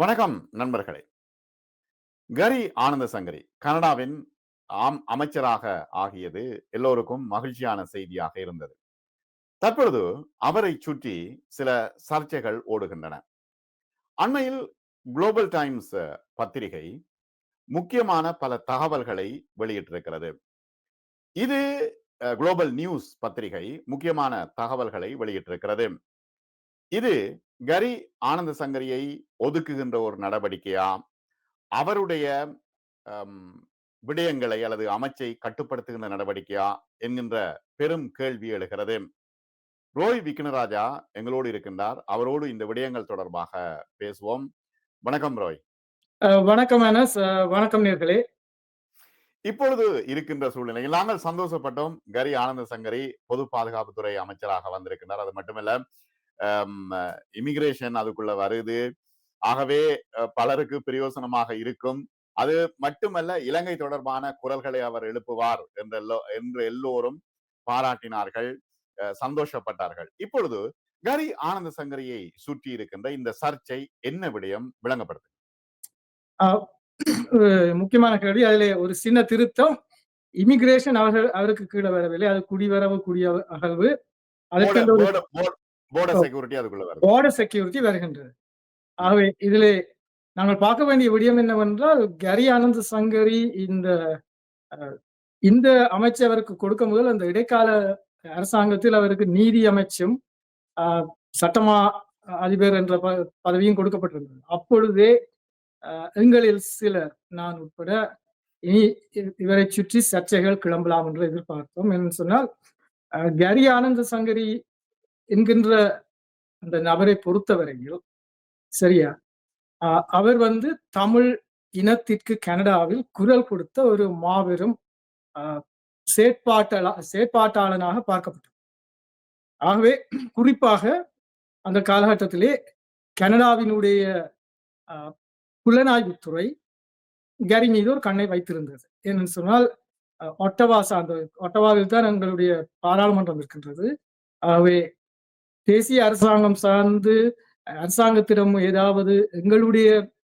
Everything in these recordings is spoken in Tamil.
வணக்கம் நண்பர்களே. கரி ஆனந்த சங்கரி கனடாவின் அமைச்சராக ஆகியது எல்லோருக்கும் மகிழ்ச்சியான செய்தியாக இருந்தது. தற்பொழுது அவரை சுற்றி சில சர்ச்சைகள் ஓடுகின்றன. அண்மையில் குளோபல் டைம்ஸ் பத்திரிகை முக்கியமான பல தகவல்களை வெளியிட்டிருக்கிறது. இது குளோபல் நியூஸ் பத்திரிகை முக்கியமான தகவல்களை வெளியிட்டிருக்கிறது. இது கரி ஆனந்த சங்கரியை ஒதுக்குகின்ற ஒரு நடவடிக்கையா, அவருடைய விடயங்களை அல்லது அமைச்சை கட்டுப்படுத்துகின்ற நடவடிக்கையா என்கின்ற பெரும் கேள்வி எழுகிறது. ரோய் விக்னராஜா எங்களோடு இருக்கின்றார். அவரோடு இந்த விடயங்கள் தொடர்பாக பேசுவோம். வணக்கம் ரோய். வணக்கம் அனஸ். வணக்கம் நேர்களே. இப்பொழுது இருக்கின்ற சூழ்நிலையில் நாங்கள் சந்தோஷப்பட்டோம். கரி ஆனந்த சங்கரி பொது பாதுகாப்புத்துறை அமைச்சராக வந்திருக்கின்றார். அது மட்டுமல்ல, இமிகிரேஷன் அதுக்குள்ள வருது. ஆகவே பலருக்கு பிரயோசனமாக இருக்கும். அது மட்டுமல்ல, இலங்கை தொடர்பான குரல்களை அவர் எழுப்புவார் என்று எல்லோரும் பாராட்டினார்கள், சந்தோஷப்பட்டார்கள். இப்பொழுது கரி ஆனந்த சங்கரியை சுற்றி இருக்கின்ற இந்த சர்ச்சை என்ன விடயம் விளங்கப்படுது? முக்கியமான கேள்வி. அதிலே ஒரு சின்ன திருத்தம். இமிகிரேஷன் அவருக்கு கீழே வரவில்லை. அது குடிவரவு அகழ்வு. பார்டர் செக்யூரிட்டி வருகின்றது. ஆகவே இதிலே நாங்கள் பார்க்க வேண்டிய விடயம் என்னவென்றால், கரி ஆனந்த சங்கரி இந்த அமைச்சை அவருக்கு கொடுக்க முதல் அந்த இடைக்கால அரசாங்கத்தில் அவருக்கு நீதி அமைச்சும் சட்டமா அதிபர் என்ற பதவியும் கொடுக்கப்பட்டிருந்தது. அப்பொழுதே எங்களில் சிலர், நான் உட்பட, இனி இவரை சுற்றி சர்ச்சைகள் கிளம்பலாம் என்று எதிர்பார்த்தோம். என்று சொன்னால், கரி ஆனந்த சங்கரி என்கின்ற அந்த நபரை பொறுத்தவரையில் சரியா, அவர் தமிழ் இனத்திற்கு கனடாவில் குரல் கொடுத்த ஒரு மாபெரும் செயற்பாட்டாளனாக பார்க்கப்பட்டார். ஆகவே குறிப்பாக அந்த காலகட்டத்திலே கனடாவினுடைய புலனாய்வுத்துறை கரி மீது ஒரு கண்ணை வைத்திருந்தது. என்று சொன்னால், ஒட்டவாவில் தான் எங்களுடைய பாராளுமன்றம் இருக்கின்றது. ஆகவே தேசிய அரசாங்கம் சார்ந்து அரசாங்கத்திடம் ஏதாவது எங்களுடைய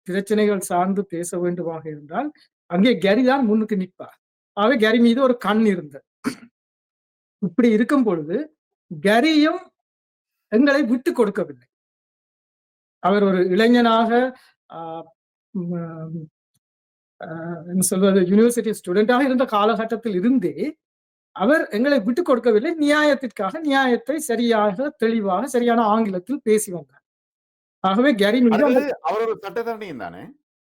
பிரச்சனைகள் சார்ந்து பேச வேண்டுமாக இருந்தால் அங்கே கரி தான் முன்னுக்கு நிற்பார். ஆகவே கரி மீது ஒரு கண் இருந்தது. இப்படி இருக்கும் பொழுது கரியும் எங்களை விட்டு கொடுக்கவில்லை. அவர் ஒரு இளைஞனாக சொல்வது யூனிவர்சிட்டி ஸ்டூடெண்டாக இருந்த காலகட்டத்தில் இருந்தே அவர் எங்களை விட்டுக் கொடுக்கவில்லை. நியாயத்திற்காக நியாயத்தை சரியாக, தெளிவாக, சரியான ஆங்கிலத்தில் பேசி வந்தார். ஆகவே கரி மீது அவர் ஒரு சட்டத்தரணியும் தானே?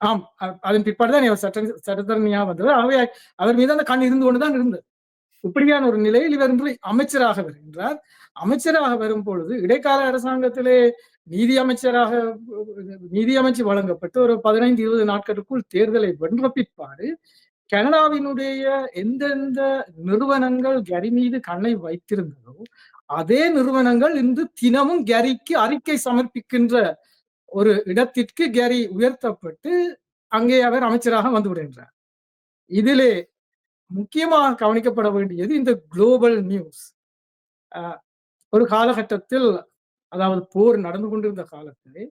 ஆம், அதன் பிற்பாடுதான் அவர் சட்டத்தரணியா வந்தது. ஆகவே அவர் மீது அந்த கண் இருந்து கொண்டுதான் இருந்தது. இப்படியான ஒரு நிலையில் இவர் அமைச்சராக வருகின்றார். அமைச்சராக வரும் பொழுது இடைக்கால அரசாங்கத்திலே நீதி அமைச்சு வழங்கப்பட்டு ஒரு 15-20 நாட்களுக்குள் தேர்தலை வென்ற பிற்பாடு கனடாவினுடைய எந்தெந்த நிறுவனங்கள் கரி மீது கண்ணை வைத்திருந்ததோ அதே நிறுவனங்கள் இன்று தினமும் கரிக்கு அறிக்கை சமர்ப்பிக்கின்ற ஒரு இடத்திற்கு கரி உயர்த்தப்பட்டு அங்கே அவர் அமைச்சராக வந்து விடுகின்றார். இதிலே முக்கியமாக கவனிக்கப்பட வேண்டியது இந்த குளோபல் நியூஸ். ஒரு காலகட்டத்தில், அதாவது போர் நடந்து கொண்டிருந்த காலத்திலே,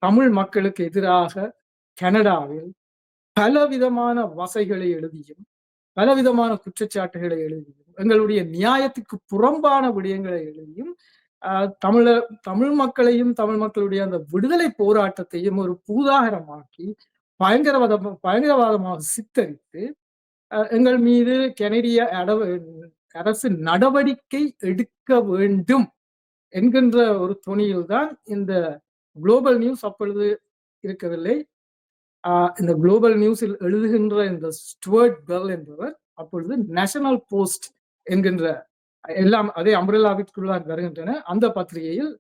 தமிழ் மக்களுக்கு எதிராக கனடாவில் பலவிதமான வசைகளை எழுதியும், பலவிதமான குற்றச்சாட்டுகளை எழுதியும், எங்களுடைய நியாயத்துக்கு புறம்பான விடயங்களை எழுதியும், தமிழ் மக்களையும் தமிழ் மக்களுடைய அந்த விடுதலை போராட்டத்தையும் ஒரு பூதாகரமாக்கி பயங்கரவாதமாக சித்தரித்து எங்கள் மீது கனடிய அரசு நடவடிக்கை எடுக்க வேண்டும் என்கின்ற ஒரு துணியில்தான் இந்த குளோபல் நியூஸ் அப்பொழுது இருக்கவில்லை. இந்த குளோபல் நியூஸில் எழுதுகின்ற இந்த ஸ்டுவர்ட் பெல் என்பவர் அப்பொழுது நேஷனல் போஸ்ட் என்கின்ற எல்லாம் அதே அம்ப்ரெல்லாவிற்குள்ளாக வருகின்றன. அந்த பத்திரிகையில்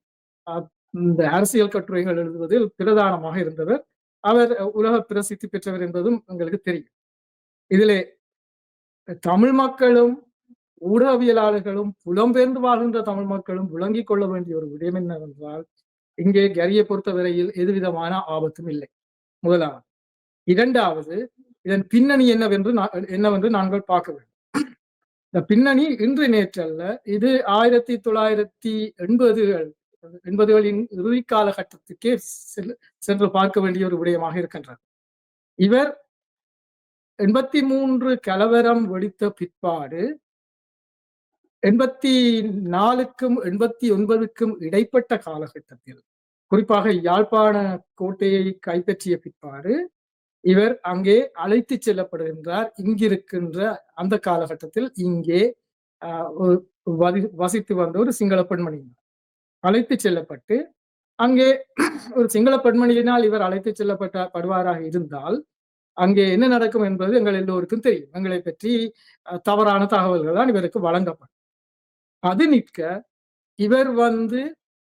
இந்த அரசியல் கட்டுரைகள் எழுதுவதில் பிரதானமாக இருந்தவர். அவர் உலக பிரசித்தி பெற்றவர் என்பதும் எங்களுக்கு தெரியும். இதிலே தமிழ் மக்களும் ஊடகவியலாளர்களும் புலம்பெயர்ந்து வாழ்கின்ற தமிழ் மக்களும் விளங்கிக் கொள்ள வேண்டிய ஒரு விடயம் என்னவென்றால், இங்கே கரியை பொறுத்தவரையில் எதுவிதமான ஆபத்தும் இல்லை. முதலாவது. இரண்டாவது, இதன் பின்னணி என்னவென்று நாங்கள் பார்க்க வேண்டும். இந்த பின்னணி இன்று நேற்றல்ல, இது 1980கள் 80களின் இறுதி காலகட்டத்துக்கே சென்று பார்க்க வேண்டிய ஒரு விடயமாக இருக்கின்றது. இவர் 83 கலவரம் வெடித்த பிற்பாடு 84க்கும் 89க்கும் இடைப்பட்ட காலகட்டத்தில், குறிப்பாக யாழ்ப்பாண கோட்டையை கைப்பற்றிய பிற்பாடு இவர் அங்கே அழைத்துச் செல்லப்படுகின்றார். இங்கிருக்கின்ற அந்த காலகட்டத்தில் இங்கே வசித்து வந்த ஒரு சிங்கள பெண்மணி அழைத்துச் செல்லப்பட்டு, அங்கே ஒரு சிங்கள பெண்மணியினால் இவர் அழைத்துச் படுவாராக இருந்தால் அங்கே என்ன நடக்கும் என்பது எங்கள் எல்லோருக்கும் தெரியும். எங்களை பற்றி தவறான தகவல்கள் தான் இவருக்கு வழங்கப்படும். அது நிற்க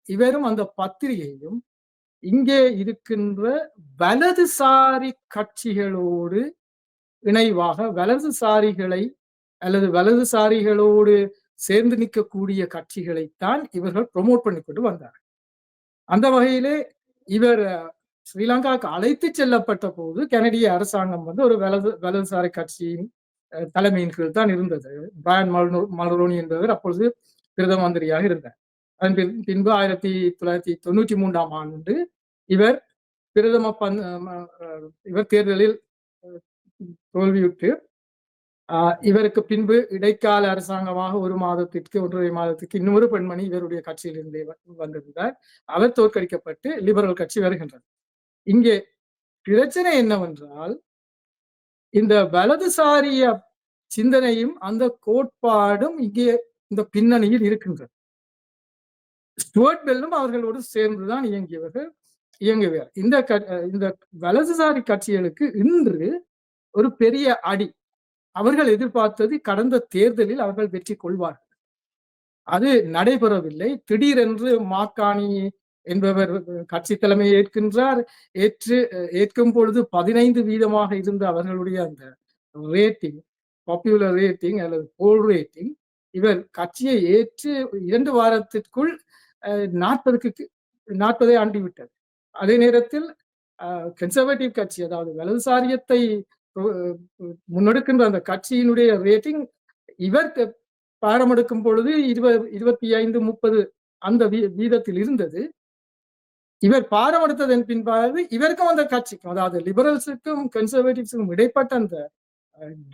இவரும் அந்த பத்திரிகையும் இங்கே இருக்கின்ற வலதுசாரி கட்சிகளோடு இணைவாக வலதுசாரிகளை அல்லது வலதுசாரிகளோடு சேர்ந்து நிற்கக்கூடிய கட்சிகளைத்தான் இவர்கள் ப்ரொமோட் பண்ணி கொண்டு வந்தார். அந்த வகையிலே இவர் ஸ்ரீலங்காவுக்கு அழைத்து செல்லப்பட்ட போது கனடிய அரசாங்கம் ஒரு வலதுசாரி கட்சியின் தலைமையின் கீழ் தான் இருந்தது. பிரையன் மல்ரோனி என்பவர் அப்பொழுது பிரதம மந்திரியாக இருந்தார். அதன் பின்பு 1993ஆம் ஆண்டு இவர் இவர் தேர்தலில் தோல்வியுற்று இவருக்கு பின்பு இடைக்கால அரசாங்கமாக 1 மாதத்திற்கு 1.5 மாதத்திற்கு இன்னொரு பெண்மணி இவருடைய கட்சியில் இருந்தே வந்திருந்தார். அவர் தோற்கடிக்கப்பட்டு லிபரல் கட்சி வருகின்றது. இங்கே பிரச்சனை என்னவென்றால், இந்த வலதுசாரிய சிந்தனையும் அந்த கோட்பாடும் இங்கே இந்த பின்னணியில் இருக்கின்றது. ஸ்டுவர்ட் பெல்லும் அவர்களோடு சேர்ந்துதான் இயங்குவார். இந்த வலதுசாரி கட்சிகளுக்கு இன்று ஒரு பெரிய அடி. அவர்கள் எதிர்பார்த்தது கடந்த தேர்தலில் அவர்கள் வெற்றி கொள்வார்கள். அது நடைபெறவில்லை. திடீரென்று மாக்காணி என்பவர் கட்சி தலைமையை ஏற்கின்றார். ஏற்கும் பொழுது 15% இருந்த அவர்களுடைய அந்த ரேட்டிங், பாப்புலர் ரேட்டிங் அல்லது போல் ரேட்டிங், இவர் கட்சியை ஏற்று 2 வாரத்திற்குள் 40 ஆண்டிவிட்டது. அதே நேரத்தில் கன்சர்வேட்டிவ் கட்சி, அதாவது வலதுசாரியத்தை முன்னெடுக்கின்ற அந்த கட்சியினுடைய ரேட்டிங் இவர் பாடம் எடுக்கும் பொழுது 25-30 அந்த வீதத்தில் இருந்தது. இவர் பாடம் எடுத்ததன் பின்பாடு இவருக்கும் அந்த கட்சிக்கும், அதாவது லிபரல்ஸுக்கும் கன்சர்வேட்டிவ்ஸுக்கும் இடைப்பட்ட அந்த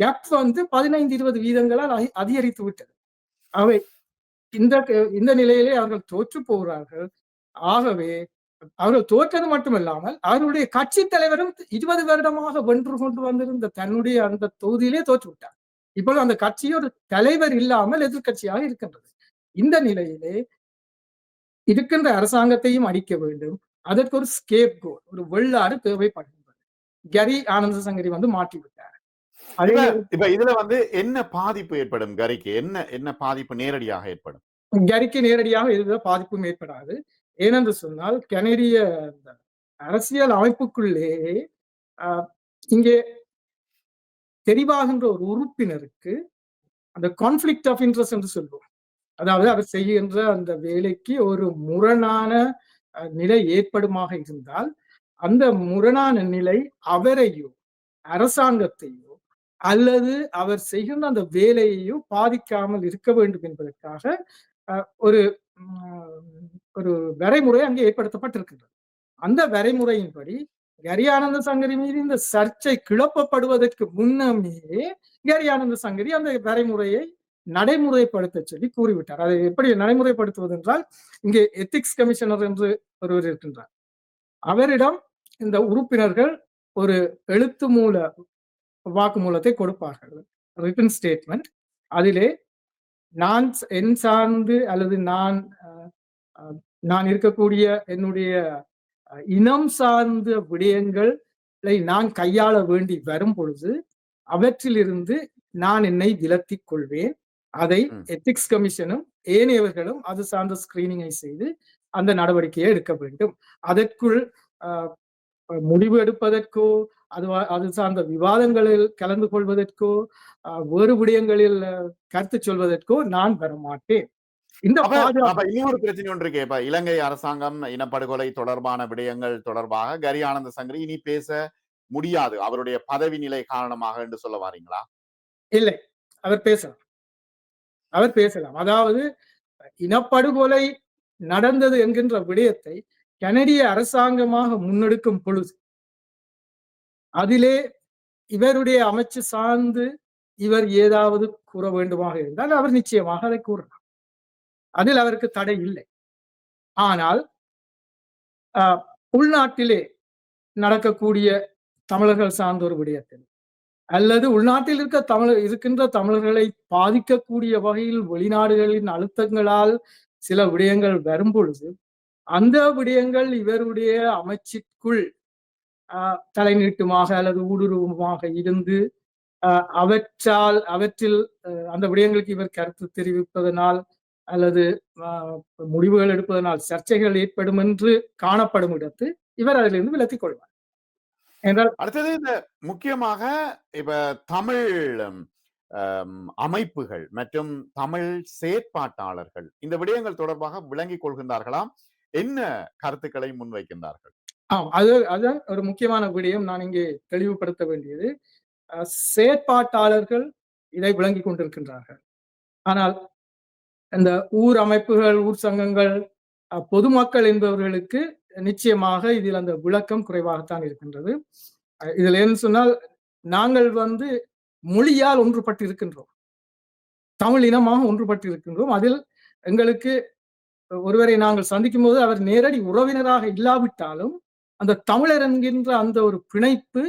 கேப் 15-20 வீதங்களால் அதிகரித்து விட்டது. அவை இந்த நிலையிலே அவர்கள் தோற்று போகிறார்கள். ஆகவே அவர்கள் தோற்றது மட்டுமல்லாமல் அவருடைய கட்சி தலைவரும் 20 வருடமாக வென்று கொண்டு வந்திருந்த தன்னுடைய அந்த தொகுதியிலே தோற்று விட்டார். இப்போது அந்த கட்சியோட தலைவர் இல்லாமல் எதிர்கட்சியாக இருக்கின்றது. இந்த நிலையிலே இருக்கின்ற அரசாங்கத்தையும் அடிக்க வேண்டும். அதற்கு ஒரு ஸ்கேப் கோட், ஒரு வெள்ளாறு தேவைப்படுகின்றது. கரி ஆனந்த சங்கரி மாற்றிவிட்டார். இப்ப இதுல என்ன பாதிப்பு ஏற்படும்? கரிக்கு என்ன பாதிப்பு நேரடியாக ஏற்படும்? கரிக்கு நேரடியாக எந்த பாதிப்பும் ஏற்படாது. ஏனென்று சொன்னால், கனடிய அரசியல் அமைப்புக்குள்ளே இங்கே தெரிவாகின்ற ஒரு உறுப்பினருக்கு அந்த கான்ஃபிளிக்ட் ஆஃப் இன்ட்ரெஸ்ட் என்று சொல்வோம். அதாவது அவர் செய்கின்ற அந்த வேலைக்கு ஒரு முரணான நிலை ஏற்படுமாக இருந்தால், அந்த முரணான நிலை அவரையோ அரசாங்கத்தையோ அல்லது அவர் செய்கின்ற அந்த வேலையையோ பாதிக்காமல் இருக்க வேண்டும் என்பதற்காக ஒரு வரைமுறை அங்கே ஏற்படுத்தப்பட்டிருக்கின்றது. அந்த வரைமுறையின்படி கரி ஆனந்த சங்கரி மீது இந்த சர்ச்சை கிளப்பப்படுவதற்கு முன்னமே கரி ஆனந்த சங்கரி அந்த வரைமுறையை நடைமுறைப்படுத்த சொல்லி கூறிவிட்டார். அதை எப்படி நடைமுறைப்படுத்துவது என்றால், இங்கே எத்திக்ஸ் கமிஷனர் என்று ஒருவர் இருக்கின்றார். அவரிடம் இந்த உறுப்பினர்கள் ஒரு எழுத்து மூல வாக்குமூலத்தை கொடுப்பார்கள், ரிட்டன் ஸ்டேட்மெண்ட். அதிலே நான் என் சார்ந்து அல்லது நான் இருக்கக்கூடிய என்னுடைய இனம் சார்ந்த விடயங்களை நான் கையாள வேண்டி வரும் பொழுது அவற்றிலிருந்து நான் என்னை விலத்திக் கொள்வேன். அதை எத்திக்ஸ் கமிஷனும் ஏனையவர்களும் அது சார்ந்த ஸ்கிரீனிங்கை செய்து அந்த நடவடிக்கையை எடுக்க வேண்டும். அதற்குள் முடிவு எடுப்பதற்கோ அது சார்ந்த விவாதங்களில் கலந்து கொள்வதற்கோ வேறு விடயங்களில் கருத்து சொல்வதற்கோ நான் வரமாட்டேன். இன்னொரு பிரச்சனை ஒன்று இருக்கே, இப்ப இலங்கை அரசாங்கம் இனப்படுகொலை தொடர்பான விடயங்கள் தொடர்பாக கரி ஆனந்த சங்கரி இனி பேச முடியாது, அவருடைய பதவி நிலை காரணமாக என்று சொல்ல வாரீங்களா? இல்லை, அவர் பேசலாம். அதாவது இனப்படுகொலை நடந்தது என்கின்ற விடயத்தை கனடிய அரசாங்கமாக முன்னெடுக்கும் பொழுது அதிலே இவருடைய அமைச்சு சார்ந்து இவர் ஏதாவது கூற வேண்டுமாக இருந்தால் அவர் நிச்சயமாக அதை கூறலாம். அதில் அவருக்கு தடை இல்லை. ஆனால் உள்நாட்டிலே நடக்கக்கூடிய தமிழர்கள் சார்ந்த ஒரு விடயத்தில் அல்லது உள்நாட்டில் இருக்கின்ற தமிழர்களை பாதிக்கக்கூடிய வகையில் வெளிநாடுகளின் அழுத்தங்களால் சில விடயங்கள் வரும் பொழுது அந்த விடயங்கள் இவருடைய அமைச்சிற்குள் தலை நீட்டுமாக அல்லது ஊடுருவமாக இருந்து அவற்றில் அந்த விடயங்களுக்கு இவர் கருத்து தெரிவிப்பதனால் அல்லது முடிவுகள் எடுப்பதனால் சர்ச்சைகள் ஏற்படும் என்று காணப்படும் இடத்து இவர் அதிலிருந்து விலக்கிக் கொள்வார் என்றால். அடுத்தது இந்த முக்கியமாக இப்ப தமிழ் அமைப்புகள் மற்றும் தமிழ் செயற்பாட்டாளர்கள் இந்த விடயங்கள் தொடர்பாக விளங்கிக் கொள்கின்றார்களாம், என்ன கருத்துக்களை முன்வைக்கின்றார்கள்? அதுதான் ஒரு முக்கியமான விடயம். நான் இங்கே தெளிவுபடுத்த வேண்டியது, செயற்பாட்டாளர்கள் இதை விளங்கிக் கொண்டிருக்கின்றார்கள். ஆனால் இந்த ஊர் அமைப்புகள், ஊர் சங்கங்கள், பொதுமக்கள் என்பவர்களுக்கு நிச்சயமாக இதில் அந்த விளக்கம் குறைவாகத்தான் இருக்கின்றது. இதில் என்ன சொன்னால், நாங்கள் மொழியால் ஒன்றுபட்டு இருக்கின்றோம், தமிழ் இனமாக ஒன்றுபட்டு இருக்கின்றோம். அதில் எங்களுக்கு ஒருவரை நாங்கள் சந்திக்கும் போது அவர் நேரடி உறவினராக இல்லாவிட்டாலும் அந்த தமிழர் என்கின்ற அந்த ஒரு பிணைப்பு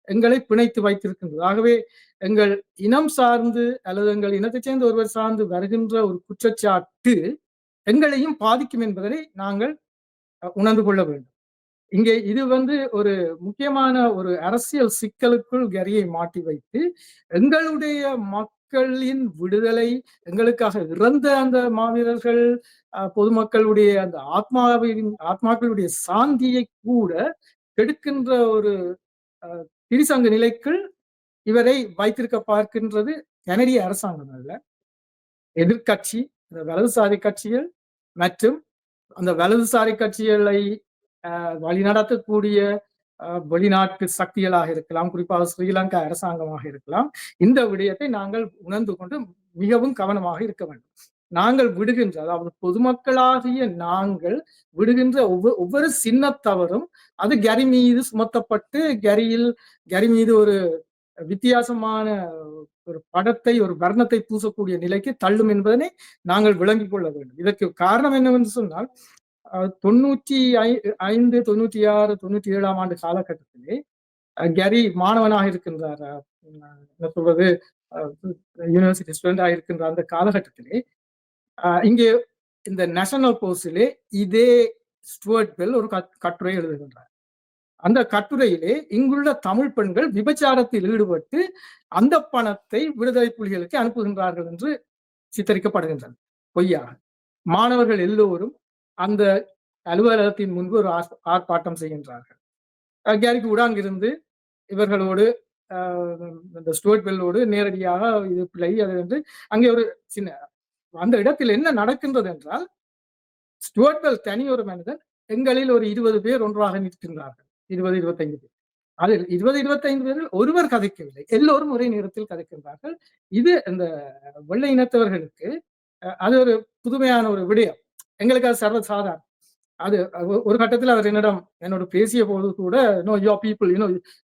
எங்களை பிணைத்து வைத்திருக்கின்றது. ஆகவே எங்கள் இனம் சார்ந்து அல்லது எங்கள் இனத்தைச் சேர்ந்த ஒருவர் சார்ந்து வருகின்ற ஒரு குற்றச்சாட்டு எங்களையும் பாதிக்கும் என்பதை நாங்கள் உணர்ந்து கொள்ள வேண்டும். இங்கே இது ஒரு முக்கியமான ஒரு அரசியல் சிக்கலுக்குள் கரியை மாட்டி வைத்து எங்களுடைய மக்களின் விடுதலை, எங்களுக்காக இறந்த அந்த மாவீரர்கள், பொதுமக்களுடைய அந்த ஆத்மாக்களுடைய சாந்தியை கூட கெடுக்கின்ற ஒரு திரிசங்க நிலைக்குள் இவரை வைத்திருக்க பார்க்கின்றது கனடிய அரசாங்கம் அல்ல, எதிர்கட்சி, வலதுசாரி கட்சிகள் மற்றும் அந்த வலதுசாரி கட்சிகளை வழிநடத்தக்கூடிய வெளிநாட்டு சக்திகளாக இருக்கலாம், குறிப்பாக ஸ்ரீலங்கா அரசாங்கமாக இருக்கலாம். இந்த விடயத்தை நாங்கள் உணர்ந்து கொண்டு மிகவும் கவனமாக இருக்க வேண்டும். நாங்கள் விடுகின்ற, அதாவது பொதுமக்களாகிய நாங்கள் விடுகின்ற ஒவ்வொரு சின்ன தவறும் அது கரி மீது சுமத்தப்பட்டு கரி மீது ஒரு வித்தியாசமான ஒரு படத்தை, ஒரு வர்ணத்தை பூசக்கூடிய நிலைக்கு தள்ளும் என்பதனை நாங்கள் விளங்கிக் கொள்ள வேண்டும். இதற்கு காரணம் என்னவென்று சொன்னால், 95, 96, 97ஆம் ஆண்டு காலகட்டத்திலே கரி மாணவனாக இருக்கின்றார், என்ன சொல்வது, யூனிவர்சிட்டி ஸ்டூடெண்டாக இருக்கின்ற அந்த காலகட்டத்திலே இங்கே இந்த நேஷனல் போஸ்டிலே இதே ஸ்டுவர்ட் பெல் ஒரு கட்டுரை எழுதுகின்றார். அந்த கட்டுரையிலே இங்குள்ள தமிழ் பெண்கள் விபச்சாரத்தில் ஈடுபட்டு அந்த பணத்தை விடுதலை புலிகளுக்கு அனுப்புகின்றார்கள் என்று சித்தரிக்கப்படுகின்றன பொய்யாக. மாணவர்கள் எல்லோரும் அந்த அலுவலகத்தின் முன்பு ஒரு ஆர்ப்பாட்டம் செய்கின்றார்கள். கேரிக்கு உடாங்கிருந்து இவர்களோடு இந்த ஸ்டுவர்ட் பெல்லோடு நேரடியாக இது பிள்ளை அது என்று அங்கே ஒரு சின்ன அந்த இடத்தில் என்ன நடக்கின்றது என்றால், ஸ்டுவர்ட் பெல் தனி ஒரு மனிதன், எங்களில் ஒரு 20 பேர் ஒன்றாக நிற்கின்றார்கள், 20, 25 பேர். அதில் 20, 25 பேரில் ஒருவர் கதைக்கவில்லை, எல்லோரும் ஒரே நேரத்தில் கதைக்கின்றார்கள். இது இந்த வெள்ளை இனத்தவர்களுக்கு அது ஒரு புதுமையான ஒரு விடயம். எங்களுக்கு அது சர்வசாதாரணம். அது ஒரு கட்டத்தில் அவர் என்னோட பேசிய போது கூட, your people,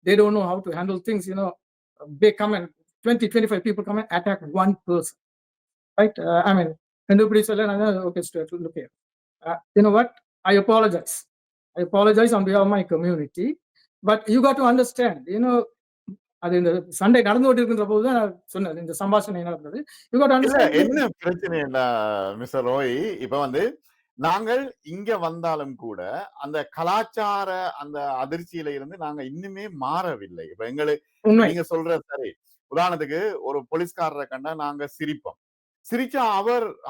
they don't know how to handle things, they come and 20, 25 people come and attack one person, right? I mean, இப்படி சொல்ல, okay, look here, you know what, I apologize on behalf of my community, but you got to understand, அது இந்த சண்டை நடந்து கொண்டிருக்கின்ற போதுதான் நான் சொன்னேன், இந்த சம்பாஷணை நடந்தது. You got to understand. என்ன பிரச்சனை மிஸ்டர் ரோய், இப்ப நாங்கள் இங்க வந்தாலும் கூட அந்த கலாச்சார அந்த அதிர்ச்சியில இருந்து நாங்க இன்னுமே மாறவில்லை. இப்ப நீங்க சொல்ற சரி, உதாரணத்துக்கு ஒரு போலீஸ்காரரை கண்டா நாங்க சிரிப்போம். சிரிச்சா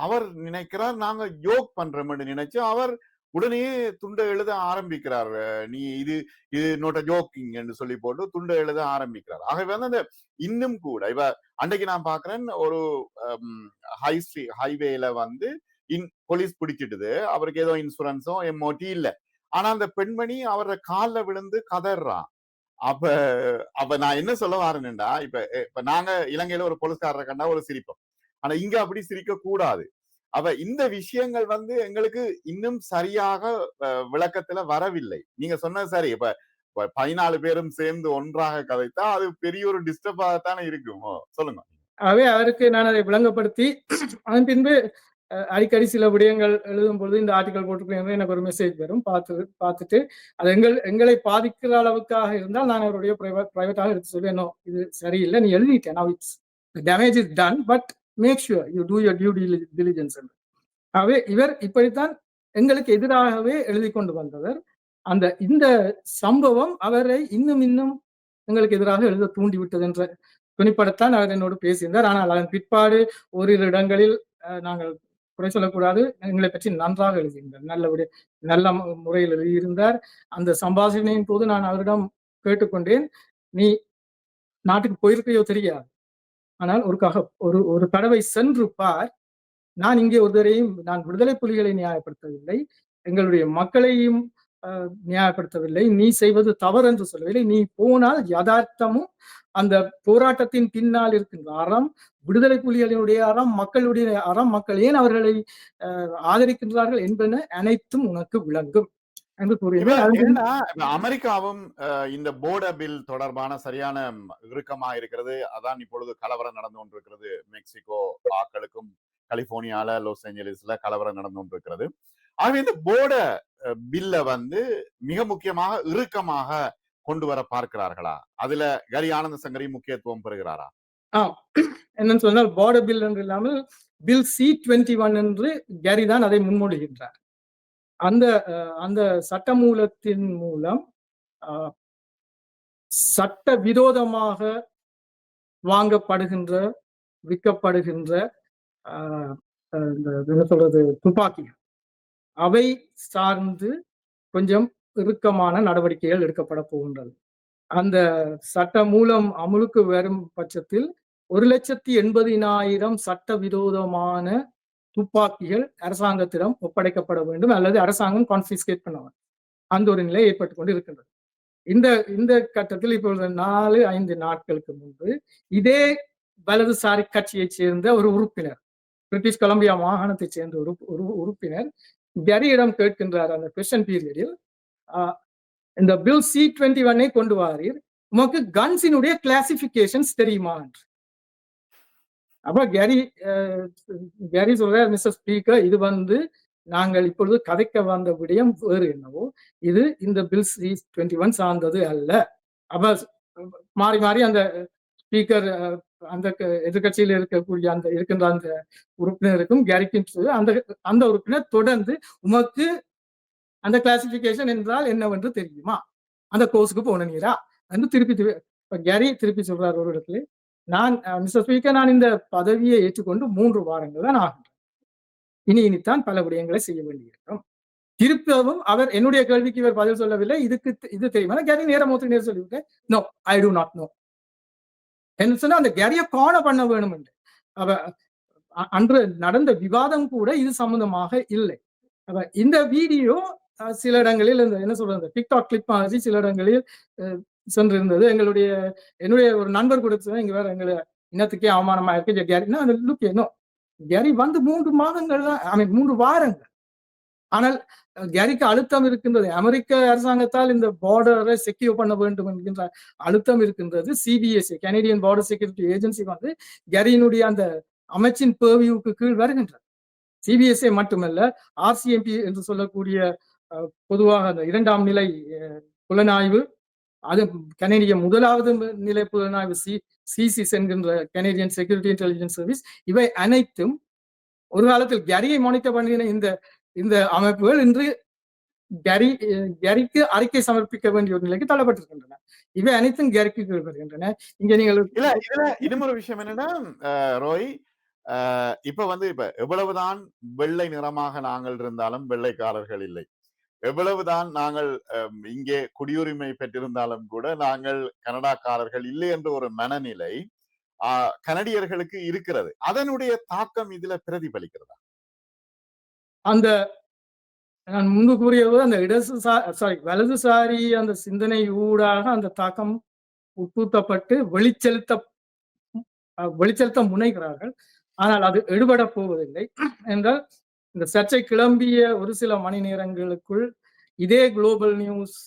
அவர் நினைக்கிறார் நாங்க ஜோக் பண்றோம்னு நினைச்சு அவர் உடனே துண்டை எழுத ஆரம்பிக்கிறார். நீ இது நோட் ஜோக்கிங் என்று சொல்லி போட்டு துண்டை எழுத ஆரம்பிக்கிறார். ஆகவே அந்த இன்னும் கூட இப்ப அன்றைக்கு நான் பாக்குறேன், ஒரு ஹைவேல போலீஸ் பிடிச்சிட்டுது, அவருக்கு ஏதோ இன்சூரன்ஸோ எம்ஓடி இல்ல. ஆனா அந்த பெண்மணி அவர கால்ல விழுந்து கதறான். அப்ப நான் என்ன சொல்ல வரேன்டா, இப்ப நாங்க இலங்கையில ஒரு போலீஸ்காரரை கண்டா ஒரு சிரிப்போம். ஆனா இங்க அப்படி சிரிக்க கூடாது. அப்ப இந்த விஷயங்கள் வந்து எங்களுக்கு இன்னும் சரியாக விளக்கத்துல வரவில்லை. நீங்க சொன்னது சரி. இப்ப 14 பேரும் சேர்ந்து ஒன்றாக கதைத்தா அது பெரிய ஒரு டிஸ்டர்பாகத்தானே இருக்கும். சொல்லுங்க. ஆகவே அவருக்கு நான் அதை விளங்கப்படுத்தி அதன் பின்பு அடிக்கடி சில விடயங்கள் எழுதும் பொழுது இந்த ஆர்டிக்கல் போட்டிருக்கேன் எனக்கு ஒரு மெசேஜ் வரும். பார்த்துட்டு அது எங்களை பாதிக்கிற அளவுக்காக இருந்தால் நான் அவருடைய பிரைவேட்டாக எடுத்து சொல்லுவேன். "நோ, இது சரியில்லை, நீ எழுதிட்டேன், now it's damage is done, but make sure you do your due diligence." ஆகவே இவர் இப்படித்தான் எங்களுக்கு எதிராகவே எழுதி கொண்டு வந்தவர். இந்த சம்பவம் அவரை இன்னும் இன்னும் எங்களுக்கு எதிராக எழுத தூண்டிவிட்டது என்ற துணிப்படத்தான் அவர் என்னோடு பேசியிருந்தார். ஆனால் அதன் பிற்பாடு ஓரிரு இடங்களில் நாங்கள் குறை சொல்லக்கூடாது, எங்களை பற்றி நன்றாக எழுதியிருந்தார். நல்ல முறையில் எழுதியிருந்தார். அந்த சம்பாஷணையின் போது நான் அவரிடம் கேட்டுக்கொண்டேன், "நீ நாட்டுக்கு போயிருக்கையோ தெரியாது, ஆனால் ஒரு தடவை சென்று பார். நான் இங்கே ஒருவரையும் நான் விடுதலை புலிகளை நியாயப்படுத்தவில்லை, எங்களுடைய மக்களையும் நியாயப்படுத்தவில்லை, நீ செய்வது தவறு என்று சொல்லவில்லை. நீ போனால் யதார்த்தமும் அந்த போராட்டத்தின் பின்னால் இருக்கின்ற அறம், விடுதலை புலிகளினுடைய அறம், மக்களுடைய அறம், மக்கள் ஏன் அவர்களை ஆதரிக்கின்றார்கள் என்பன அனைத்தும் உனக்கு விளங்கும்" என்று கூறினார். அமெரிக்காவும் இந்த போர்டர் பில் தொடர்பான சரியான இறுக்கமா இருக்கிறது. அதான் இப்பொழுது கலவரம் நடந்து கொண்டிருக்கிறது. மெக்சிகோ ஆக்களுக்கும் கலிபோர்னியால, லாஸ் ஏஞ்சலிஸ்ல கலவரம் நடந்து கொண்டிருக்கிறது. ஆகவே இந்த போர்டர் பில்ல வந்து மிக முக்கியமாக இறுக்கமாக கொண்டு வர பார்க்கிறார்களா? அதுல கரி ஆனந்த சங்கரி முக்கியத்துவம் பெறுகிறாரா? என்னன்னு சொன்னால் போர்டர் பில் என்று இல்லாமல் பில் C-21 என்று கேரி தான் அதை முன்மொழிகின்றார். அந்த சட்டமூலத்தின் மூலம் சட்ட விரோதமாக வாங்கப்படுகின்ற, விற்கப்படுகின்ற என்ன சொல்றது, துப்பாக்கிகள், அவை சார்ந்து கொஞ்சம் இறுக்கமான நடவடிக்கைகள் எடுக்கப்பட போகின்றது. அந்த சட்ட மூலம் அமுலுக்கு வரும் பட்சத்தில் 1,80,000 சட்டவிரோதமான துப்பாக்கிகள் அரசாங்கத்திடம் ஒப்படைக்கப்பட வேண்டும், அல்லது அரசாங்கம் கான்ஃபிஸ்கேட் பண்ண வேண்டும். அந்த ஒரு நிலை ஏற்பட்டுக் கொண்டு இருக்கின்றது. இந்த கட்டத்தில் இப்பொழுது 4-5 நாட்களுக்கு முன்பு இதே வலதுசாரி கட்சியைச் சேர்ந்த ஒரு உறுப்பினர், பிரிட்டிஷ் கொலம்பியா மாகாணத்தைச் சேர்ந்த ஒரு உறுப்பினர் கரியிடம் கேட்கின்றார் அந்த கொஸ்டின் பீரியடில், இந்த பில் C-21 கொண்டு வாரீர், உமக்கு கன்ஸினுடைய கிளாசிபிகேஷன்ஸ் தெரியுமா என்று. அப்ப கேரி சொல்றார், மிஸ்டர் ஸ்பீக்கர், இது வந்து நாங்கள் இப்பொழுது கதைக்க வந்த விடயம் வேறு என்னவோ, இது இந்த பில் C-21 சார்ந்தது அல்ல. அப்ப மாறி மாறி அந்த ஸ்பீக்கர் அந்த எதிர்கட்சியில் இருக்கின்ற அந்த உறுப்பினருக்கும் கேரிக்கும் அந்த உறுப்பினர் தொடர்ந்து, உமக்கு அந்த கிளாசிபிகேஷன் என்றால் என்னவென்று தெரியுமா, அந்த கோர்ஸுக்கு போனீரா என்று கேரி திருப்பி சொல்றார் ஒரு இடத்துல, மிஸ்டர் ஸ்பீக்கர், நான் இந்த பதவியை ஏற்றுக்கொண்டு 3 வாரங்கள் தான் ஆகின்றன, இனித்தான் பல விடயங்களை செய்ய வேண்டியிருக்கும். திருப்பவும் அவர் என்னுடைய கேள்விக்கு இவர் பதில் சொல்லவில்லை. இது தெரியுமா? கேரி நேரம் சொல்லிவிட்டேன், no, I do not know என்று சொன்னா அந்த கேரிய காண பண்ண வேணும் என்று. அன்று நடந்த விவாதம் கூட இது சம்பந்தமாக இல்லை. இந்த வீடியோ சில இடங்களில் என்ன சொல்றது, டிக்டாக் கிளிப் மாதிரி சில இடங்களில் சென்றிருந்தது. என்னுடைய ஒரு நண்பர் கொடுத்து, இங்க வேற எங்களை இனத்துக்கே அவமானமா இருக்கு கேரினா, கேரி வந்து 3 மாதங்கள் தான், 3 வாரங்கள். ஆனால் கேரிக்கு அழுத்தம் இருக்கின்றது. அமெரிக்க அரசாங்கத்தால் இந்த பார்டரை செக்யூர் பண்ண வேண்டும் என்கின்ற அழுத்தம் இருக்கின்றது. CBSA, Canadian border security agency வந்து கேரியினுடைய அந்த அமைச்சின் பேர்வியூக்கு கீழ் வருகின்றது. CBSA மட்டுமல்ல, RCMP என்று சொல்லக்கூடிய பொதுவாக அந்த 2ஆம் நிலை புலனாய்வு, அது கனேடிய 1வது நிலை புலனாய்வு CSIS என்கின்ற கனேடியன் செக்யூரிட்டி இன்டெலிஜென்ஸ் சர்வீஸ், இவை அனைத்தும் ஒரு காலத்தில் கேரியை மானிட்டர் பண்ணின இந்த அமைப்புகள் இன்று கேரிக்கு அறிக்கை சமர்ப்பிக்க வேண்டிய ஒரு நிலைக்கு தள்ளப்பட்டிருக்கின்றன. இவை அனைத்தும் கேரிக்கு கீழ் வருகின்றன. இங்க நீங்கள் இன்னும் ஒரு விஷயம் என்னன்னா, ரோய், இப்ப எவ்வளவுதான் வெள்ளை நிறமாக நாங்கள் இருந்தாலும் வெள்ளைக்காரர்கள் இல்லை, எவ்வளவுதான் நாங்கள் இங்கே குடியுரிமை பெற்றிருந்தாலும் கூட நாங்கள் கனடாக்காரர்கள் இல்லை என்ற ஒரு மனநிலை கனடியர்களுக்கு இருக்கிறது. அதனுடைய தாக்கம் இதுல பிரதிபலிக்கிறதா? அந்த நான் முன்பு கூறியது அந்த வலதுசாரி அந்த சிந்தனை ஊடாக அந்த தாக்கம் உட்புத்தப்பட்டு வெளிச்செலுத்த முனைகிறார்கள். ஆனால் அது எடுபடப் போவதில்லை என்றால் இந்த சர்ச்சை கிளம்பிய ஒரு சில மணி நேரங்களுக்குள் இதே குளோபல் நியூஸ்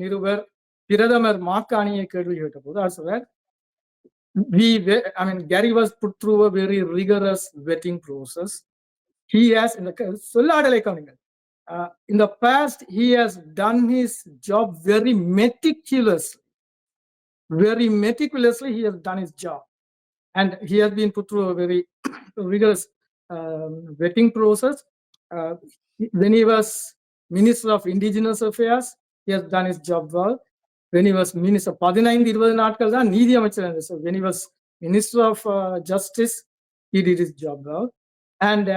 நிருபர் பிரதமர் மாக்காணியை கேள்வி கேட்டபோது அவர் சொல்றார், Gary was put through a very rigorous vetting process. He has, சொல்லாடலை கவனிங்கள், in the past he has done his job very meticulously. Very meticulously he has done his job. And he has been put through a very rigorous vetting process. When he was Minister of Indigenous Affairs, he has done his job well. When he was Minister, 15-20 நாட்கள் தான் நீதி அமைச்சர். So when he was Minister of Justice, he did his job well. And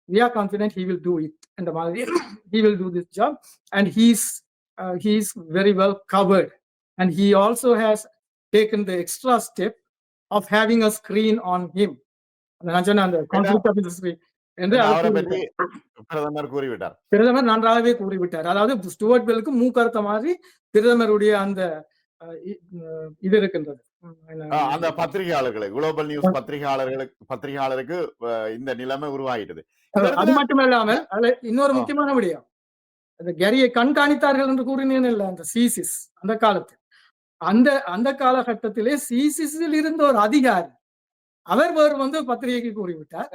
we are confident he will do it. And he will do this job. And he's very well covered. And he also has taken the extra step of having a screen on him. அந்த கான்ஃப்ளிக்ட் ஆஃப் இன்ட்ரெஸ்ட் என்று அவரை பற்றி பிரதமர் கூறிவிட்டார். பிரதமர் நன்றாகவே கூறிவிட்டார். அதாவது ஸ்டூவர்ட் பெல்லுக்கு மூக்கறுத்த மாதிரி பிரதமருடைய அந்த இது இருக்கின்றது. அந்த பத்திரிகையாளர்களை, குளோபல் நியூஸ் பத்திரிகையாளருக்கு இந்த நிலைமை உருவாகிட்டது. அது மட்டுமல்லாமல் அதுல இன்னொரு முக்கியமான விடயம், அந்த கேரியை கண்காணித்தார்கள் என்று கூறினேன் இல்ல, அந்த சிசிஸ் அந்த காலத்தில், அந்த காலகட்டத்திலே சிசிஸில் இருந்த ஒரு அதிகாரி அவர் வேறு பத்திரிகைக்கு கூறிவிட்டார்.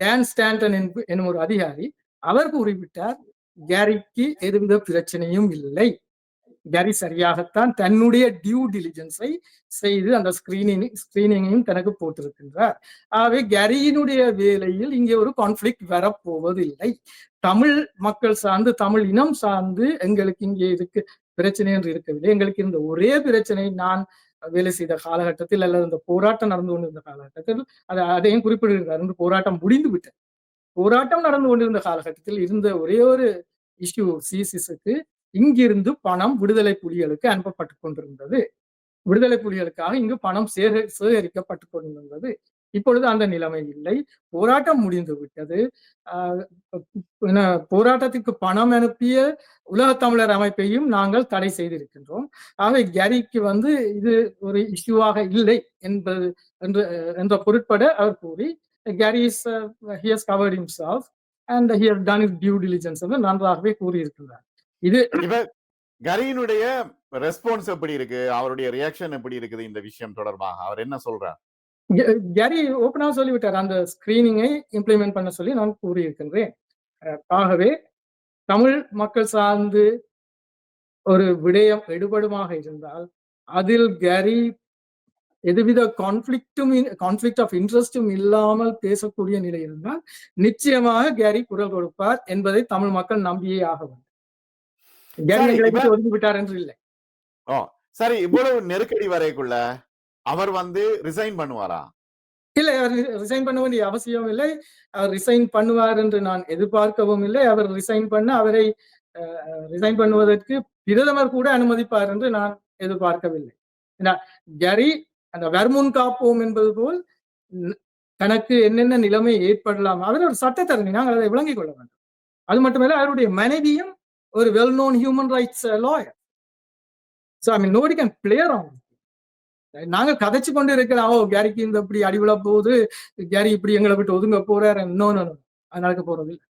டான் ஸ்டாண்டன் என்னும் ஒரு அதிகாரி அவர் கூறிவிட்டார், கேரிக்கு எதுவித பிரச்சனையும் இல்லை, கேரி சரியாகத்தான் தன்னுடைய டியூ டிலிஜென்ஸை செய்து அந்த ஸ்கிரீனிங்கையும் தனக்கு போட்டிருக்கின்றார். ஆகவே கேரியினுடைய வேலையில் இங்கே ஒரு கான்ஃபிளிக்ட் வரப்போவதில்லை. தமிழ் மக்கள் சார்ந்து, தமிழ் இனம் சார்ந்து எங்களுக்கு இங்கே பிரச்சனை என்று இருக்கவில்லை. எங்களுக்கு இருந்த ஒரே பிரச்சனை, நான் வேலை செய்த காலகட்டத்தில் அல்லது இந்த போராட்டம் நடந்து கொண்டிருந்த காலகட்டத்தில், அதையும் குறிப்பிடுகிறார், இந்த போராட்டம் முடிந்து விட்டது. போராட்டம் நடந்து கொண்டிருந்த காலகட்டத்தில் இருந்த ஒரே ஒரு இஷ்யூ, சிசிஸுக்கு இங்கிருந்து பணம் விடுதலை புலிகளுக்கு அனுப்பப்பட்டு கொண்டிருந்தது. விடுதலை புலிகளுக்காக இங்கு பணம் சேகரிக்கப்பட்டு கொண்டிருந்தது. இப்பொழுது அந்த நிலைமை இல்லை. போராட்டம் முடிந்து விட்டது. போராட்டத்திற்கு பணம் அனுப்பிய உலக தமிழர் அமைப்பையும் நாங்கள் தடை செய்திருக்கின்றோம். ஆகவே கேரிக்கு இது ஒரு இஷ்யூவாக இல்லை என்ற பொருட்பட அவர் கூறி, carry he has covered himself and he has done his due diligence என்று நன்றாகவே கூறியிருக்கிறார். இது கரியினுடைய ரெஸ்பான்ஸ் எப்படி இருக்கு, அவருடைய ரியாக்ஷன் எப்படி இருக்குது இந்த விஷயம் தொடர்பாக, அவர் என்ன சொல்றார்? கேரி ஓப்பனாக சொல்லிவிட்டார், அந்த ஸ்கிரீனிங்கை இம்ப்ளிமெண்ட் பண்ண சொல்லி நான் கூறியிருக்கின்றேன். ஆகவே தமிழ் மக்கள் சார்ந்து ஒரு விடயம் எடுபடுமாக இருந்தால் அதில் கேரி எதுவித கான்ஃபிளிக்ட் ஆஃப் இன்ட்ரெஸ்டும் இல்லாமல் பேசக்கூடிய நிலை இருந்தால் நிச்சயமாக கேரி குரல் கொடுப்பார் என்பதை தமிழ் மக்கள் நம்பியே ஆக வேண்டும். கேரி எங்களை விட்டு ஒதுங்கி விட்டார் என்று இல்லை. சரி, இவ்வளவு நெருக்கடி வரைக்குள்ள அவர் ரிசைன் பண்ணுவாரா? இல்ல, அவர் ரிசைன் பண்ண வேண்டிய அவசியம் இல்லை. அவர் ரிசைன் பண்ணுவார் என்று நான் எதிர்பார்க்கவும் இல்லை. அவர் ரிசைன் பண்ண, அவரை ரிசைன் பண்ணுவதற்கு பிரதமர் கூட அனுமதிப்பார் என்று நான் எதிர்பார்க்கவில்லை. கேரி அந்த வர்முன் காப்போம் என்பது போல் தனக்கு என்னென்ன நிலைமை ஏற்படலாம், அவர் ஒரு சட்டத்தரணி, நாங்கள் அதை விளங்கிக் கொள்ள வேண்டும். அது மட்டுமல்ல, அவருடைய மனைவியும் ஒரு well known human rights lawyer. So I mean, nobody can play around. நாங்க கதைச்சு கொண்டு இருக்கிறோம், கேரிக்கு இந்த இப்படி அடிவிழ போகுது, கேரி இப்படி எங்களை விட்டு ஒதுங்க போறாரு, அது நடக்க போறது இல்லை.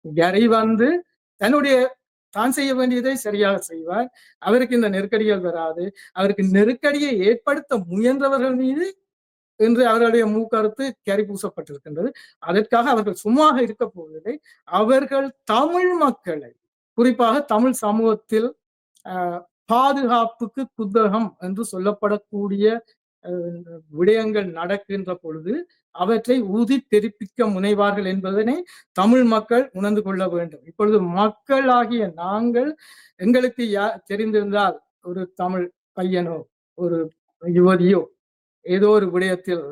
கேரி தன்னுடைய தான் செய்ய வேண்டியதை சரியாக செய்வார். அவருக்கு இந்த நெருக்கடிகள் வராது. அவருக்கு நெருக்கடியை ஏற்படுத்த முயன்றவர்கள் மீது என்று அவர்களுடைய மூக்கறுத்து கேரி பூசப்பட்டிருக்கின்றது. அதற்காக அவர்கள் சும்மாக இருக்க போவதில்லை. அவர்கள் தமிழ் மக்களை, குறிப்பாக தமிழ் சமூகத்தில் பாதுகாப்புக்கு குத்தகம் என்று சொல்லப்படக்கூடிய விடயங்கள் நடக்கின்ற பொழுது அவற்றை ஊதி தெரிப்பிக்க முனைவார்கள் என்பதனை தமிழ் மக்கள் உணர்ந்து கொள்ள வேண்டும். இப்பொழுது மக்களாகிய நாங்கள், எங்களுக்கு தெரிந்திருந்தால் ஒரு தமிழ் பையனோ ஒரு யுவதியோ ஏதோ ஒரு விடயத்தில்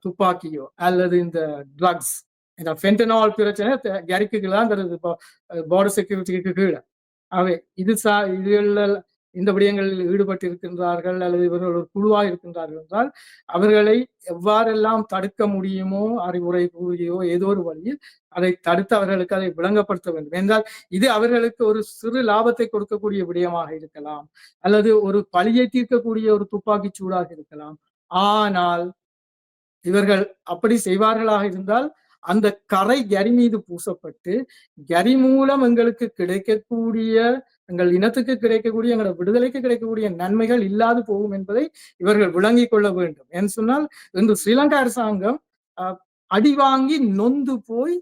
துப்பாக்கியோ அல்லது இந்த ட்ரக்ஸ், இந்த ஃபென்டனால் பிரச்சனை கேரிக்குலாம் பார்டர் செக்யூரிட்டிக்கு கீழே, அவை இந்த விடயங்களில் ஈடுபட்டு இருக்கின்றார்கள் அல்லது இவர்கள் ஒரு குழுவாக இருக்கின்றார்கள் என்றால் அவர்களை எவ்வாறெல்லாம் தடுக்க முடியுமோ அறிவுரை கூறியோ ஏதோ ஒரு வழியில் அதை தடுத்து அவர்களுக்கு அதை விளங்கப்படுத்த வேண்டும். என்றால் இது அவர்களுக்கு ஒரு சிறு லாபத்தை கொடுக்கக்கூடிய விடயமாக இருக்கலாம், அல்லது ஒரு பழியை தீர்க்கக்கூடிய ஒரு துப்பாக்கி சூடாக இருக்கலாம். ஆனால் இவர்கள் அப்படி செய்வார்களாக இருந்தால் அந்த கரை கரி மீது பூசப்பட்டு கரி மூலம் எங்களுக்கு கிடைக்கக்கூடிய எங்கள் இனத்துக்கு கிடைக்கக்கூடிய எங்களோட விடுதலைக்கு கிடைக்கக்கூடிய நன்மைகள் இல்லாது போகும் என்பதை இவர்கள் விளங்கிக் கொள்ள வேண்டும். என்று சொன்னால் இன்று ஸ்ரீலங்கா அரசாங்கம் அடி வாங்கி நொந்து போய்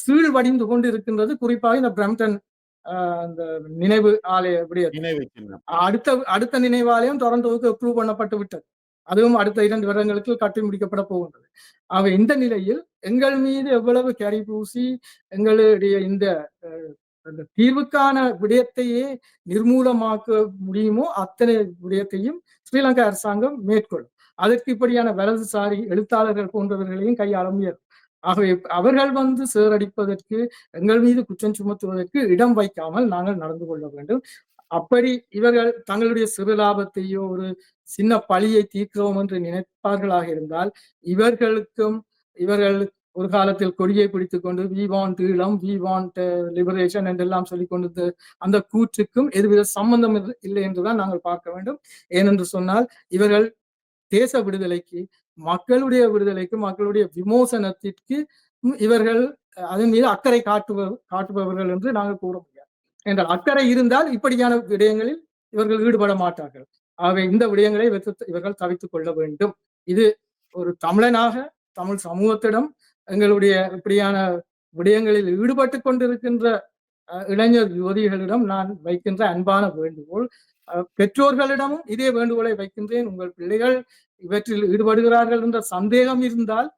சீழ்வடிந்து கொண்டு இருக்கின்றது. குறிப்பாக இந்த பிரம்டன் அந்த நினைவு ஆலய விடயத்தில் நினைவு சின்னம். அடுத்த நினைவாலயம் டொரண்டோவுக்கு அப்ரூவ் பண்ணப்பட்டு விட்டது. அதுவும் அடுத்த 2 வருடங்களுக்கு கட்டி முடிக்கப்பட போகின்றது. ஆக இந்த நிலையில் எங்கள் மீது எவ்வளவு கரி பூசி எங்களுடைய இந்த அந்த தீர்வுக்கான விடயத்தையே நிர்மூலமாக்க முடியுமோ அத்தனை விடயத்தையும் ஸ்ரீலங்கா அரசாங்கம் மேற்கொள்ளும். அதற்கு இப்படியான வலதுசாரி எழுத்தாளர்கள் போன்றவர்களையும் கையாள முயலும். ஆகவே அவர்கள் வந்து சேரடிப்பதற்கு எங்கள் மீது குற்றம் சுமத்துவதற்கு இடம் வைக்காமல் நாங்கள் நடந்து கொள்ள வேண்டும். அப்படி இவர்கள் தங்களுடைய சிறு லாபத்தையோ ஒரு சின்ன பழியை தீர்க்கிறோம் என்று நினைப்பார்களாக இருந்தால் இவர்கள் ஒரு காலத்தில் கொடியை பிடித்துக் கொண்டு we want Eelam, we want liberation என்றெல்லாம் சொல்லிக் கொண்டு அந்த கூற்றுக்கும் எதுவித சம்பந்தம் இல்லை என்றுதான் நாங்கள் பார்க்க வேண்டும். ஏனென்று சொன்னால் இவர்கள் தேச விடுதலைக்கு, மக்களுடைய விடுதலைக்கு, மக்களுடைய விமோசனத்திற்கு இவர்கள் அதன் மீது அக்கறை காட்டுபவர்கள் என்று நாங்கள் கூற முடியாது. என்றால் அக்கறை இருந்தால் இப்படியான விடயங்களில் இவர்கள் ஈடுபட மாட்டார்கள். ஆகவே இந்த விடயங்களை இவர்கள் தவித்துக் கொள்ள வேண்டும். இது ஒரு தமிழனாக தமிழ் சமூகத்திடம் எங்களுடைய இப்படியான விடயங்களில் ஈடுபட்டு கொண்டிருக்கின்ற இளைஞர் யுவதிகளிடம் நான் வைக்கின்ற அன்பான வேண்டுகோள். பெற்றோர்களிடமும் இதே வேண்டுகோளை வைக்கின்றேன். உங்கள் பிள்ளைகள் இவற்றில் ஈடுபடுகிறார்கள் என்ற சந்தேகம் இருந்தால்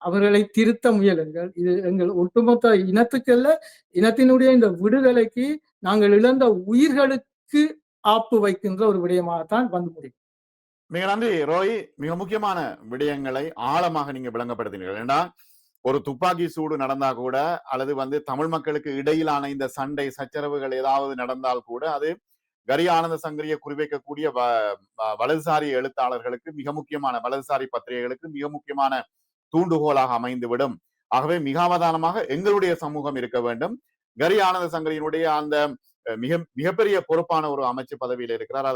அவர்களை திருத்த முயலுங்கள். இது எங்கள் ஒட்டுமொத்த இனத்துக்கல்ல, இனத்தினுடைய இந்த விடுதலைக்கு நாங்கள் இழந்த உயிர்களுக்கு ஆப்பு வைக்கின்ற ஒரு விடயமாகத்தான் வந்து முடியும். மிக நன்றி ரோய். மிக முக்கியமான விடயங்களை ஆழமாக நீங்க விளங்கப்படுத்தினீர்கள். ஏன்னா ஒரு துப்பாக்கி சூடு நடந்தா கூட அல்லது வந்து தமிழ் மக்களுக்கு இடையிலான இந்த சண்டை சச்சரவுகள் ஏதாவது நடந்தால் கூட அது கரி ஆனந்த சங்கரியை குறிவைக்கக்கூடிய வலதுசாரி எழுத்தாளர்களுக்கு மிக முக்கியமான வலதுசாரி பத்திரிகைகளுக்கு மிக முக்கியமான தூண்டுகோலாக அமைந்துவிடும். ஆகவே மிக அவதானமாக எங்களுடைய சமூகம் இருக்க வேண்டும். கரி ஆனந்த சங்கரியினுடைய அந்த மிகப்பெரிய பொறுப்பான ஒரு அமைச்சு பதவியில் இருக்கிறார்.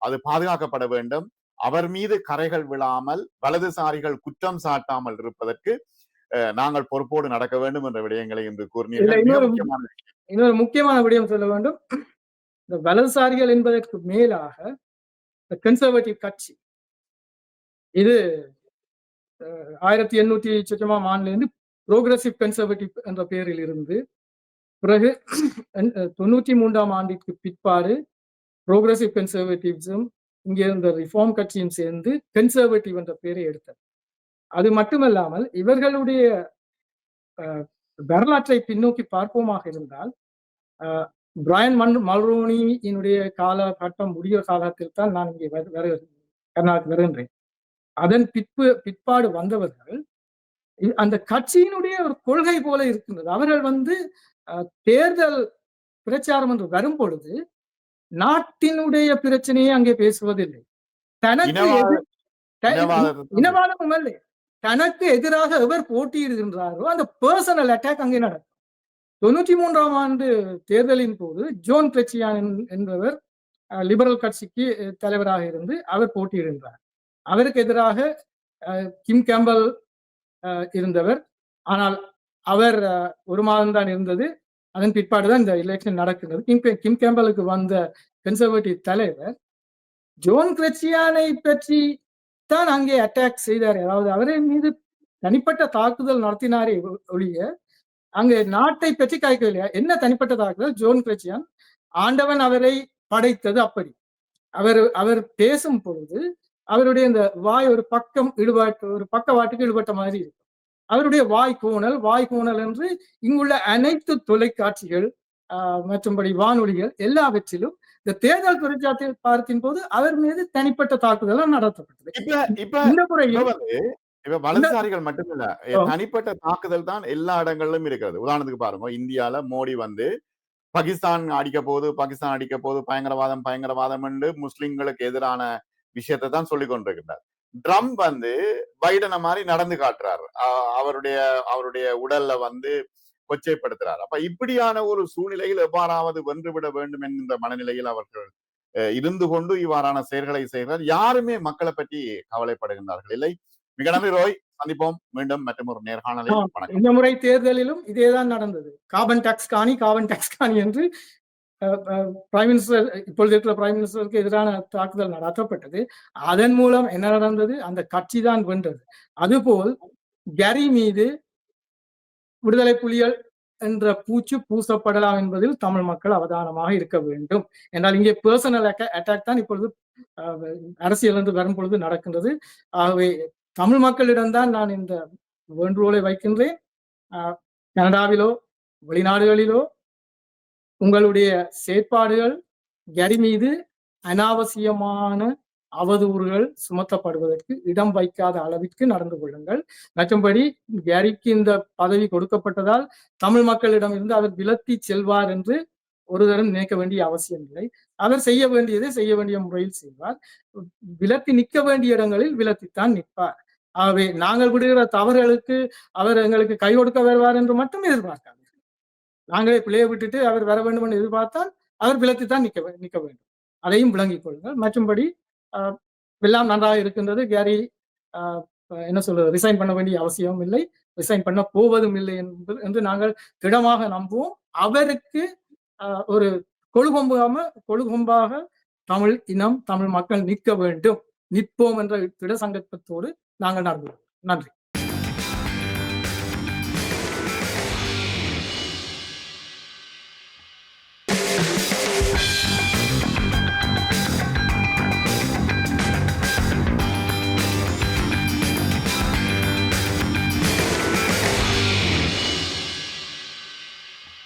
அது பாதுகாக்கப்பட வேண்டும். அவர் மீது கரைகள் விழாமல் வலதுசாரிகள் குற்றம் சாட்டாமல் இருப்பதற்கு நாங்கள் பொறுப்போடு நடக்க வேண்டும் என்ற விடயங்களை இன்று கூறினீர்கள். இன்னொரு முக்கியமான விடயம் சொல்ல வேண்டும். இந்த வலதுசாரிகள் என்பதற்கு மேலாக கன்சர்வேட்டிவ் கட்சி இது 1800 ஆண்டிலிருந்து புரோகிரசிவ் கன்சர்வேட்டிவ் என்ற பெயரில் இருந்து பிறகு 93 ஆண்டிற்கு பிற்பாடு புரோகிரசிவ் கன்சர்வேட்டிவ்ஸும் இங்கே இருந்த ரிஃபார்ம் கட்சியும் சேர்ந்து கன்சர்வேட்டிவ் என்ற பெயரை எடுத்தது. அது மட்டுமல்லாமல் இவர்களுடைய வரலாற்றை பின்னோக்கி பார்ப்போமாக இருந்தால் பிரையன் மல்ரோனியினுடைய காலகட்டம் முடிய காலத்தில் தான் நான் இங்கே கர்நாடக வருகின்றேன். அதன் பிற்பாடு வந்தவர்கள் அந்த கட்சியினுடைய ஒரு கொள்கை போல இருக்கின்றது. அவர்கள் வந்து தேர்தல் பிரச்சாரம் என்று வரும் பொழுது நாட்டினுடைய பிரச்சனையை அங்கே பேசுவதில்லை. தனக்கு இனவாதமும் அல்ல, தனக்கு எதிராக எவர் போட்டியிடுகின்றாரோ அந்த பர்சனல் அட்டாக் அங்கே நடக்கும். 93 ஆண்டு தேர்தலின் போது ஜோன் கிரெச்சியான் என்பவர் லிபரல் கட்சிக்கு தலைவராக இருந்து அவர் போட்டியிடுகின்றார். அவருக்கு எதிராக கிம் கேம்பல் இருந்தவர். ஆனால் அவர் ஒரு மாதம் தான் இருந்தது. அதன் பிற்பாடுதான் இந்த எலெக்ஷன் நடக்கிறது. கிம் கேம்பலுக்கு வந்த கன்சர்வேட்டிவ் தலைவர் ஜோன் கிரெச்சியானை பற்றி தான் அங்கே அட்டாக் செய்தார். அதாவது அவரின் மீது தனிப்பட்ட தாக்குதல் நடத்தினாரே ஒழிய அங்கே நாட்டை பற்றி காய்க்கவில்லை. என்ன தனிப்பட்ட தாக்குதல்? ஜோன் கிரெச்சியான் ஆண்டவன் அவரை படைத்தது அப்படி. அவர் பேசும் பொழுது அவருடைய இந்த வாய் ஒரு பக்கவாட்டுக்கு ஈடுபட்ட மாதிரி இருக்கும். அவருடைய வாய் கோணல் என்று இங்குள்ள அனைத்து தொலைக்காட்சிகள் மற்றும்படி வானொலிகள் எல்லாவற்றிலும் இந்த தேர்தல் பிரச்சாரத்தின் போது அவர் மீது தனிப்பட்ட தாக்குதல் நடத்தப்பட்டது. இந்த முறையில் வலதுசாரிகள் மட்டுமில்ல, தனிப்பட்ட தாக்குதல் தான் எல்லா இடங்களிலும் இருக்கிறது. உதாரணத்துக்கு பாருங்க, இந்தியால மோடி வந்து பாகிஸ்தான் அடிக்க போது பயங்கரவாதம் என்று முஸ்லிம்களுக்கு எதிரான விஷயத்தை தான் சொல்லிக் கொண்டிருக்கிறார். ட்ரம்ப் வந்து பைடனை மாதிரி நடந்து காட்டுறாரு. அவருடைய உடல்ல வந்து கொச்சைப்படுத்துறாரு. அப்ப இப்படியான ஒரு சூழ்நிலையில் எவ்வாறாவது வென்றுவிட வேண்டும் என்கின்ற மனநிலையில் அவர்கள் இருந்து கொண்டு இவ்வாறான செயல்களை செய்கிறார். யாருமே மக்களை பற்றி கவலைப்படுகின்றார்கள் இல்லை. மிக நன்றி ரோய். சந்திப்போம் மீண்டும் மற்றும் ஒரு நேர்காணலில். வணக்கம். இந்த முறை தேர்தலிலும் இதேதான் நடந்தது. கார்பன் டாக்ஸ் காணி என்று பிரைம் மினிஸ்டர், இப்பொழுது இருக்கிற பிரைம் மினிஸ்டருக்கு எதிரான தாக்குதல் நடத்தப்பட்டது. அதன் மூலம் என்ன நடந்தது? அந்த கட்சி தான் வென்றது. அதுபோல் கரி மீது விடுதலை புலிகள் என்ற பூச்சு பூசப்படலாம் என்பதில் தமிழ் மக்கள் அவதானமாக இருக்க வேண்டும். என்றால் இங்கே பர்சனல் அட்டாக் தான் இப்பொழுது அரசியல் என்று வரும் பொழுது நடக்கின்றது. ஆகவே தமிழ் மக்களிடம்தான் நான் இந்த வேண்டுகோளை வைக்கின்றேன். கனடாவிலோ வெளிநாடுகளிலோ உங்களுடைய செயற்பாடுகள் கரி மீது அனாவசியமான அவதூறுகள் சுமத்தப்படுவதற்கு இடம் வைக்காத அளவிற்கு நடந்து கொள்ளுங்கள். மற்றபடி கரிக்கு இந்த பதவி கொடுக்கப்பட்டதால் தமிழ் மக்களிடம் இருந்து அவர் விலத்தி செல்வார் என்று ஒரு தரம் நினைக்க வேண்டிய அவசியம் இல்லை. அவர் செய்ய வேண்டியதை செய்ய வேண்டிய முறையில் செய்வார். விலத்தி நிற்க வேண்டிய இடங்களில் விலத்தித்தான் நிற்பார். ஆகவே நாங்கள் விடுகிற தவறுகளுக்கு அவர் எங்களுக்கு கை கொடுக்க வருவார் என்று மட்டும் எதிர்பார்க்காது. நாங்களே பிள்ளையை விட்டுட்டு அவர் வர வேண்டும் என்று எதிர்பார்த்தால் அவர் விலத்தித்தான் நிற்க வேண்டும். அதையும் விளங்கிக் கொள்ளுங்கள். மற்றும்படி எல்லாம் நன்றாக இருக்கின்றது. கேரி என்ன சொல்றது, ரிசைன் பண்ண வேண்டிய அவசியம் இல்லை, ரிசைன் பண்ண போவதும் இல்லை என்று நாங்கள் திடமாக நம்புவோம். அவருக்கு ஒரு கொழுகொம்பாக தமிழ் இனம், தமிழ் மக்கள் நிற்க வேண்டும், நிற்போம் என்ற திட சங்கல்பத்தோடு நாங்கள் நடந்துள்ளோம். நன்றி.